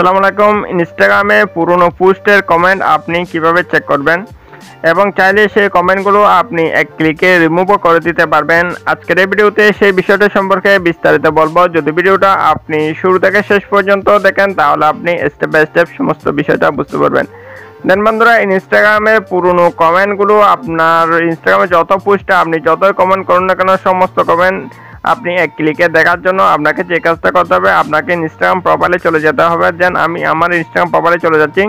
আসসালামু আলাইকুম। ইনস্টাগ্রামে পুরনো পোস্টের কমেন্ট আপনি কিভাবে চেক করবেন এবং চাইলে সেই কমেন্টগুলো আপনি এক ক্লিকে রিমুভও করে দিতে পারবেন। আজকের এই ভিডিওতে সেই বিষয়টা সম্পর্কে বিস্তারিত বলবো। যদি ভিডিওটা আপনি শুরু থেকে শেষ পর্যন্ত দেখেন তাহলে আপনি স্টেপ বাই স্টেপ সমস্ত বিষয়টা বুঝতে পারবেন। দেন বন্ধুরা, ইনস্টাগ্রামে পুরনো কমেন্টগুলো আপনার ইনস্টাগ্রামে যত পোস্টে আপনি যতই কমেন্ট করুন না কেন সমস্ত কমেন্ট আপনি এক ক্লিকে দেখার জন্য আপনাকে যে কাজটা করতে হবে, আপনাকে ইনস্টাগ্রাম প্রোফাইলে চলে যেতে হবে। দেন আমি আমার ইনস্টাগ্রাম প্রোফাইলে চলে যাচ্ছি।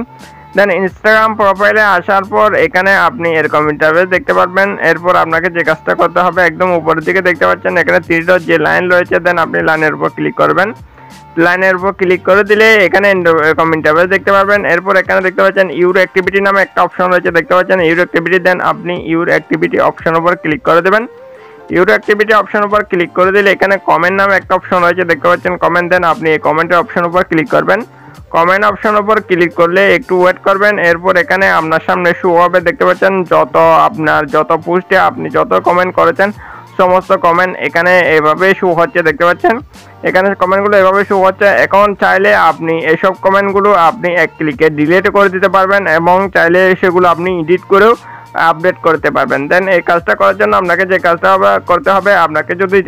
দেন ইনস্টাগ্রাম প্রোফাইলে আসার পর এখানে আপনি এরকম ইন্টারফেস দেখতে পারবেন। এরপর আপনাকে যে কাজটা করতে হবে, একদম উপরের দিকে দেখতে পাচ্ছেন এখানে 3 ডট যে লাইন রয়েছে, দেন আপনি লাইনের উপর ক্লিক করবেন। লাইনের উপর ক্লিক করে দিলে এখানে এরকম ইন্টারফেস দেখতে পারবেন। এরপর এখানে দেখতে পাচ্ছেন ইউর অ্যাক্টিভিটি নামে একটা অপশন রয়েছে, দেখতে পাচ্ছেন ইউর অ্যাক্টিভিটি। দেন আপনি ইউর অ্যাক্টিভিটি অপশন উপর ক্লিক করে দেবেন। ইউর অ্যাক্টিভিটি অপশন উপর ক্লিক করে দিলে এখানে কমেন্ট নামে একটা অপশন রয়েছে, দেখতে পাচ্ছেন কমেন্ট। দেন আপনি এই কমেন্টের অপশন উপর ক্লিক করবেন। কমেন্ট অপশন উপর ক্লিক করলে একটু ওয়েট করবেন। এরপর এখানে আপনার সামনে শো হবে, দেখতে পাচ্ছেন যত পোস্টে আপনি যত কমেন্ট করেছেন সমস্ত কমেন্ট এখানে এভাবে শো হচ্ছে, দেখতে পাচ্ছেন এখানে কমেন্টগুলো এভাবে শো হচ্ছে। এখন চাইলে আপনি এসব কমেন্টগুলো আপনি এক ক্লিকে ডিলিট করে দিতে পারবেন এবং চাইলে সেগুলো আপনি এডিট করেও আপডেট করতে পারবেন। দেন এই কাজটা করার জন্য আপনাকে যে কাজটা করতে হবে, আপনাকে যদি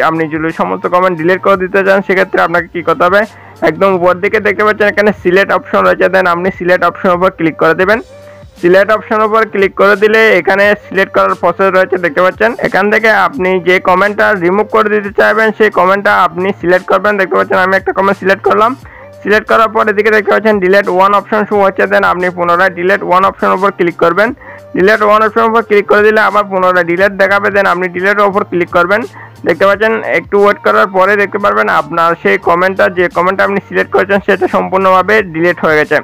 সমস্ত কমেন্ট ডিলিট করে দিতে চান সেক্ষেত্রে আপনাকে কি করতে হবে, একদম উপর দিকে দেখতে পাচ্ছেন এখানে সিলেক্ট অপশন রয়েছে। দেন আপনি সিলেক্ট অপশন উপর ক্লিক করে দেবেন। সিলেক্ট অপশন উপর ক্লিক করে দিলে এখানে সিলেক্ট করার প্রসেস রয়েছে, দেখতে পাচ্ছেন এখান থেকে আপনি যে কমেন্টটা রিমুভ করে দিতে চাইবেন সেই কমেন্টটা আপনি সিলেক্ট করবেন। দেখতে পাচ্ছেন আমি একটা কমেন্ট সিলেক্ট করলাম। সিলেক্ট করার পর এদিকে দেখতে পাচ্ছেন ডিলেট ওয়ান অপশন শো হচ্ছে। দেন আপনি পুনরায় ডিলেট ওয়ান অপশন উপর ক্লিক করবেন। ডিলেট ওয়ান অপশন উপর ক্লিক করে দিলে আবার পুনরায় ডিলেট দেখাবে। দেন আপনি ডিলেটের উপর ক্লিক করবেন। দেখতে পাচ্ছেন একটু ওয়েট করার পরে দেখতে পারবেন আপনার সেই যে কমেন্টটা আপনি সিলেক্ট করেছেন সেটা সম্পূর্ণভাবে ডিলিট হয়ে গেছে।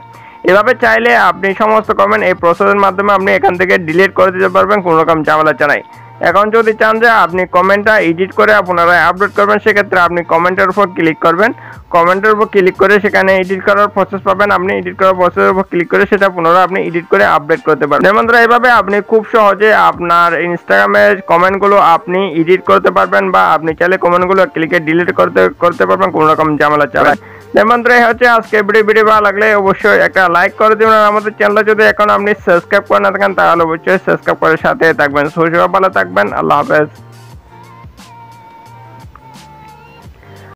এভাবে চাইলে আপনি সমস্ত কমেন্ট এই প্রসেসের মাধ্যমে আপনি এখান থেকে ডিলিট করে দিতে পারবেন, কোনো রকম ঝামেলা ছাড়াই। এখন যদি চান যে আপনি কমেন্টটা এডিট করে পুনরায় আপলোড করবেন সেক্ষেত্রে আপনি কমেন্টের উপর ক্লিক করবেন। কমেন্টের উপর ক্লিক করে সেখানে এডিট করার প্রসেস পাবেন। আপনি এডিট করার প্রসেসের উপর ক্লিক করে সেটা পুনরায় আপনি এডিট করে আপডেট করতে পারবেন। যেমন ধরো এইভাবে আপনি খুব সহজে আপনার ইনস্টাগ্রামের কমেন্টগুলো আপনি এডিট করতে পারবেন বা আপনি চাইলে কমেন্টগুলো ক্লিকে ডিলিট করতে পারবেন, কোনো রকম ঝামেলা ছাড়াই। যেমন ধরো হচ্ছে আজকে ভিডিও ভালো লাগলে অবশ্যই একটা লাইক করে দিবেন। আর আমাদের চ্যানেলটা যদি এখন আপনি সাবস্ক্রাইব করে না থাকেন তাহলে অবশ্যই সাবস্ক্রাইব করে সাথে থাকবেন। সবাই ভালো থাকবেন। আল্লাহ হাফেজ।